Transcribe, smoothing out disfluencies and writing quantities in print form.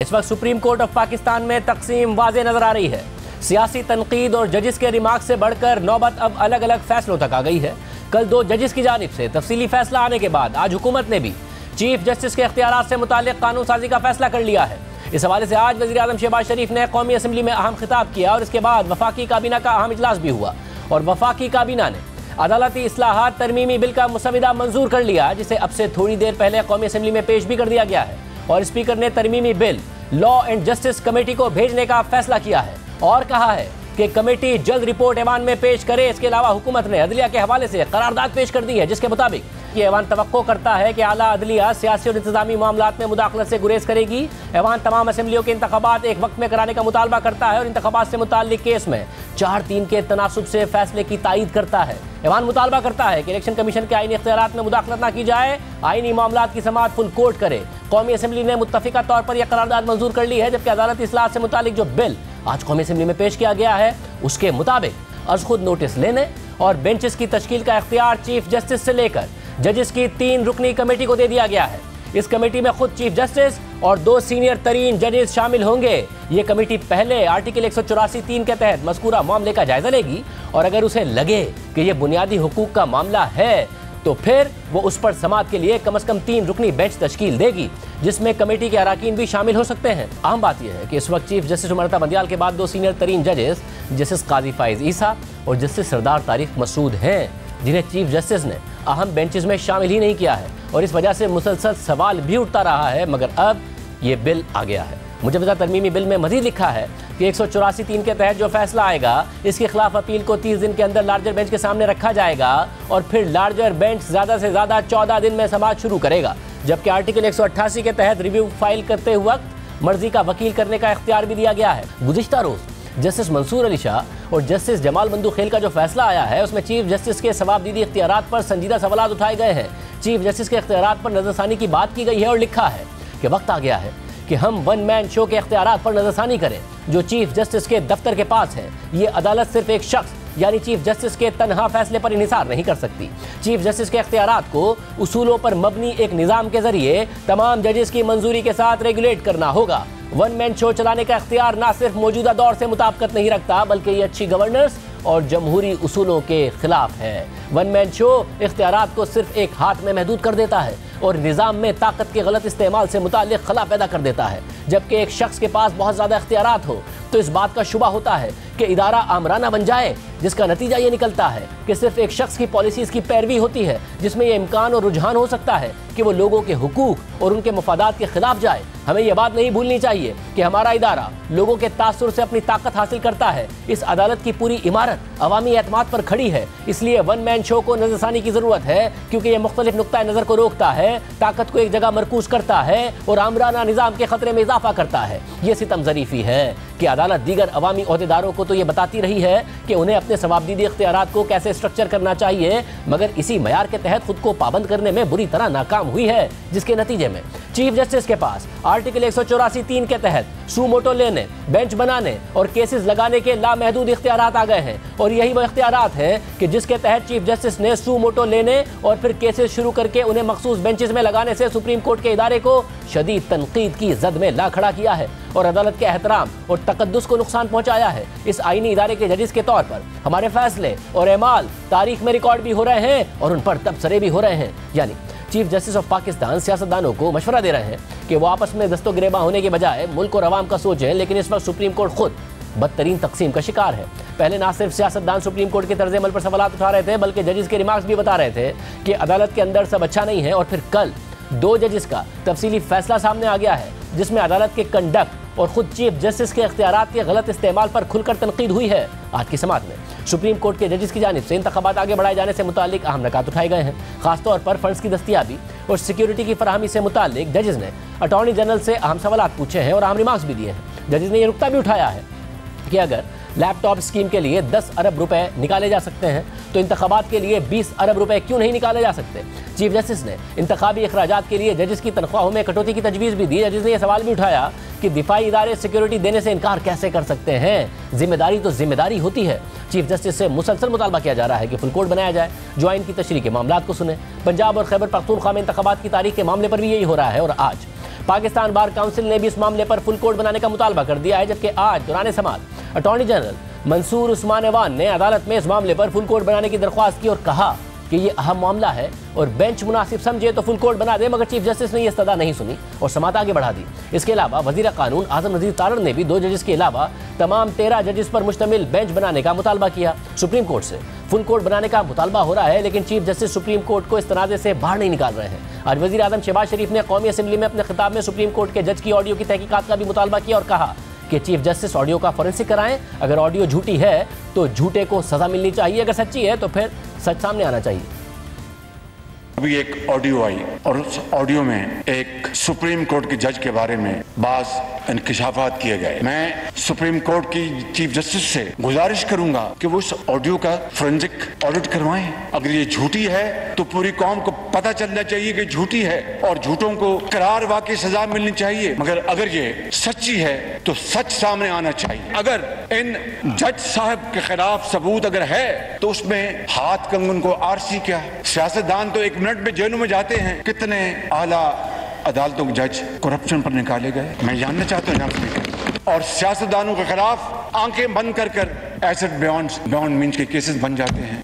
इस वक्त supreme court of Pakistan में तकसीम वाज़े नजर आ रही है। सियासी तनकीद और जजिस के रिमार्क से बढ़कर नौबत अब अलग अलग फैसलों तक आ गई है। कल 2 जजिस की जानिब से तफसीली फैसला आने के बाद आज हुकूमत ने भी चीफ जस्टिस के इख्तियारात से मुताल्लिक कानून साजी का फैसला कर लिया है। इस हवाले से आज वज़ीर आज़म शहबाज शरीफ ने कौमी असम्बली में अहम खिताब किया और इसके बाद वफाकी काबीना का अहम इजलास भी हुआ और वफाकी काबीना ने अदालती इस्लाहात तरमीमी बिल का मुसविदा मंजूर कर लिया, जिसे अब से थोड़ी देर पहले कौमी असम्बली में पेश भी कर दिया गया है और स्पीकर ने तरमीमी bill law and justice committee को भेजने का फैसला किया है और कहा है कि कमेटी जल्द रिपोर्ट ऐवान में पेश करे। इसके अलावा हुकूमत ने अदलिया के हवाले से करारदाद पेश कर दी है, जिसके मुताबिक कि ऐवान तवक्को करता है कि आला अदलिया सियासी और इंतजामी मामलात में मुदाखलत से गुरेज करेगी। ऐवान तमाम असम्बलियों के इंतखाबात एक वक्त में कराने का मुतालबा करता है और इंतखाबात से मुताल्लिक केस में 4-3 के तनासुब से फैसले की तायीद करता है। ऐवान मुतालबा करता है कि इलेक्शन कमीशन के आईनी इख्तियारात में मुदाखलत न की जाए, आईनी मामलात की समाअत फुल कोर्ट करे। कौमी असम्बली ने मुत्तफिका तौर पर यह करारदाद मंजूर कर ली है, जबकि अदालती इस्लाह से मुताल्लिक जो बिल आज कौमी असम्बली में पेश किया गया है उसके मुताबिक अज खुद नोटिस लेने और बेंचेस की तश्कील का इख्तियार चीफ जस्टिस से लेकर जजिस की 3 रुकनी कमेटी को दे दिया गया है। इस कमेटी में खुद चीफ जस्टिस और 2 सीनियर तरीन जजेस शामिल होंगे। ये कमेटी पहले आर्टिकल 184(3) के तहत मज़कूरा मामले का जायजा लेगी और अगर उसे लगे कि यह बुनियादी हुकूक का मामला है तो फिर वो उस पर समाअत के लिए कम से कम 3 रुकनी बेंच तश्कील देगी, जिसमें कमेटी के अराकीन भी शामिल हो सकते हैं। अहम बात यह है कि इस वक्त चीफ जस्टिस उमरता बंदियाल के बाद 2 सीनियर तरीन जजेस जस्टिस काजी फाइज ईसा और जस्टिस सरदार तारिक मसूद हैं, जिन्हें चीफ जस्टिस ने अहम बेंचेस में शामिल ही नहीं किया है और इस वजह से मुसलसल सवाल भी उठता रहा है। मगर अब ये बिल आ गया है। मुजवदा तरमीमी बिल में मजीद लिखा है कि 184(3) के तहत जो फैसला आएगा इसके खिलाफ अपील को 30 दिन के अंदर लार्जर बेंच के सामने रखा जाएगा और फिर लार्जर बेंच ज़्यादा से ज़्यादा 14 दिन में समाअत शुरू करेगा। जबकि आर्टिकल 188 के तहत रिव्यू फाइल करते वक्त मर्जी का वकील करने का इख्तियार भी दिया गया है। गुज़िश्ता रोज़ जस्टिस मंसूर अली शाह और जस्टिस जमाल बंदूखेल का जो फैसला आया है उसमें चीफ जस्टिस के सवाबदीदी इख्तियारात पर संजीदा सवालात उठाए गए हैं। चीफ जस्टिस के इख्तियारात पर नजरसानी की बात की गई है और लिखा है कि वक्त आ गया है कि हम 1 मैन शो के इख्तियारात पर नजरसानी करें जो चीफ जस्टिस के दफ्तर के पास है। ये अदालत सिर्फ एक शख्स यानी चीफ जस्टिस के तनहा फैसले पर इन्हिसार नहीं कर सकती। चीफ जस्टिस के इख्तियारात को उसूलों पर मबनी एक निज़ाम के जरिए तमाम जजेस की मंजूरी के साथ रेगुलेट करना होगा। 1 मैन शो चलाने का इख्तियार ना सिर्फ मौजूदा दौर से मुताबिकत नहीं रखता बल्कि ये अच्छी गवर्नेंस और जमहूरी उसूलों के खिलाफ है। 1 मैन शो इख्तियारात को सिर्फ एक हाथ में महदूद कर देता है और निज़ाम में ताकत के गलत इस्तेमाल से मुताल्लिक खला पैदा कर देता है। जबकि एक शख्स के पास बहुत ज़्यादा इख्तियारात हो तो इस बात का शुबा होता है कि इदारा आमराना बन जाए, जिसका नतीजा ये निकलता है कि सिर्फ एक शख्स की पॉलिसीज़ की पैरवी होती है, जिसमें यह इम्कान और रुझान हो सकता है कि वो लोगों के हुकूक और उनके मफादात के खिलाफ जाए। हमें यह बात नहीं भूलनी चाहिए कि हमारा इदारा लोगों के तासुर से अपनी ताकत हासिल करता है। इस अदालत की पूरी इमारत अवामी एतमाद पर खड़ी है, इसलिए 1 मैन शो को नजरसानी की ज़रूरत है, क्योंकि यह मुख्तलिफ नुक्ता नज़र को रोकता है, ताकत को एक जगह मरकूज करता है और आमराना निज़ाम के खतरे में इजाफा करता है। ये सितम ज़रीफ़ी है कि अदालत दीगर अवामी ओहदेदारों को तो ये बताती रही है कि उन्हें अपने सवाबदीदी इख्तियारात को कैसे स्ट्रक्चर करना चाहिए, मगर इसी मयार के तहत खुद को पाबंद करने में बुरी तरह नाकाम हुई है, जिसके नतीजे में चीफ जस्टिस के पास आर्टिकल 184(3) के तहत सूमोटो लेने, बेंच बनाने और केसेस लगाने के लामहदूद इख्तियारात आ गए हैं। और यही वो इख्तियारात हैं कि जिसके तहत चीफ जस्टिस ने सूमोटो लेने और फिर केसेस शुरू करके उन्हें मखसूस बेंचेस में लगाने से सुप्रीम कोर्ट के इदारे को शदीद तनकीद की जद में ला खड़ा किया है और अदालत के एहतराम और तकद्दुस को नुकसान पहुंचाया है। इस आईनी इदारे के जजेस के तौर पर हमारे फैसले और एमाल तारीख में रिकॉर्ड भी हो रहे हैं और उन पर तबसरे भी हो रहे हैं। यानी चीफ जस्टिस ऑफ पाकिस्तान सियासतदानों को मशवरा दे रहे हैं कि वो आपस में दस्तो गिरेबा होने के बजाय मुल्क और अवाम का सोचें, लेकिन इस वक्त सुप्रीम कोर्ट खुद बदतरीन तकसीम का शिकार है। पहले ना सिर्फ सियासतदान सुप्रीम कोर्ट के तर्ज अमल पर सवाल उठा रहे थे, बल्कि जजेस के रिमार्क्स भी बता रहे थे कि अदालत के अंदर सब अच्छा नहीं है। और फिर कल 2 जजेस का तफसीली फैसला सामने आ गया है, जिसमें अदालत के कंडक्ट और खुद चीफ जस्टिस के इख्तियारात के गलत इस्तेमाल पर खुलकर तनकीद हुई है। आज की समाअत में सुप्रीम कोर्ट के जजेस की जानिब से इंतखाबात आगे बढ़ाए जाने से मुतालिक अहम नकात उठाए गए हैं। खासतौर पर फंड्स की दस्तियाबी और सिक्योरिटी की फराहमी से मुतालिक जजेस ने अटॉर्नी जनरल से अहम सवाल पूछे हैं और अहम रिमार्क्स भी दिए हैं। जजेस ने यह नुकता भी उठाया है कि अगर लैपटॉप स्कीम के लिए 10 अरब रुपए निकाले जा सकते हैं तो इंतखाबात के लिए 20 अरब रुपए क्यों नहीं निकाले जा सकते। चीफ जस्टिस ने इंतखाबी अखराजात के लिए जजेस की तनख्वाहों में कटौती की तजवीज़ भी दी। जजेस ने यह सवाल भी उठाया कि दिफाई इदारे सिक्योरिटी देने से इनकार कैसे कर सकते हैं, जिम्मेदारी तो जिम्मेदारी होती है। चीफ जस्टिस से मुसलसल मुतालबा किया जा रहा है कि फुल कोर्ट बनाया जाए जो आइन की तशरीह के मामलात को सुने। पंजाब और खैबर पख्तूनख्वा में इंतखाबात की तारीख के मामले पर भी यही हो रहा है और आज पाकिस्तान बार काउंसिल ने भी इस मामले पर फुल कोर्ट बनाने का मुतालबा कर दिया है, जबकि आज दौरान समाअत अटॉर्नी जनरल मंसूर उस्मान अवान ने अदालत में इस मामले पर फुल कोर्ट बनाने की दरख्वास्त की और कहा कि ये अहम मामला है और बेंच मुनासिब समझे तो फुल कोर्ट बना दे, मगर चीफ जस्टिस ने यह इस्तदा नहीं सुनी और समाअत आगे बढ़ा दी। इसके अलावा वजीर कानून आजम नजीर तारड़ ने भी 2 जजेस के अलावा तमाम 13 जजेस पर मुश्तमिल बेंच बनाने का मुतालबा किया। सुप्रीम कोर्ट से फुल कोर्ट बनाने का मुतालबा हो रहा है, लेकिन चीफ जस्टिस सुप्रीम कोर्ट को इस तनाज़े से बाहर नहीं निकाल रहे हैं। आज वजीर आजम शहबाज शरीफ ने कौमी असम्बली में अपने खिताब में सुप्रीम कोर्ट के जज की ऑडियो की तहकीकात का भी मुतालबा किया और कहा कि चीफ जस्टिस ऑडियो का फोरेंसिक कराएं। अगर ऑडियो झूठी है तो झूठे को सजा मिलनी चाहिए, अगर सच्ची है तो फिर सच सामने आना चाहिए। अभी एक ऑडियो आई और उस ऑडियो में एक सुप्रीम कोर्ट के जज के बारे में बाज़ इंकशाफात किए गए। मैं सुप्रीम कोर्ट की चीफ जस्टिस से गुजारिश करूंगा कि वो उस ऑडियो का फोरेंसिक ऑडिट करवाएं। अगर ये झूठी है तो पूरी कौम को पता चलना चाहिए कि झूठी है और झूठों को करार वाकई सजा मिलनी चाहिए, मगर अगर ये सच्ची है तो सच सामने आना चाहिए। अगर इन जज साहब के खिलाफ सबूत अगर है तो उसमें हाथ कंगन को आरसी क्या, सियासतदान तो 1 मिनट में जेलों में जाते हैं। कितने आला अदालतों के जज करप्शन पर निकाले गए, मैं जानना चाहता हूँ। और सियासतदानों के खिलाफ आंखें बंद कर एसेट बियॉन्ड मीन्स के केसेस बन जाते हैं।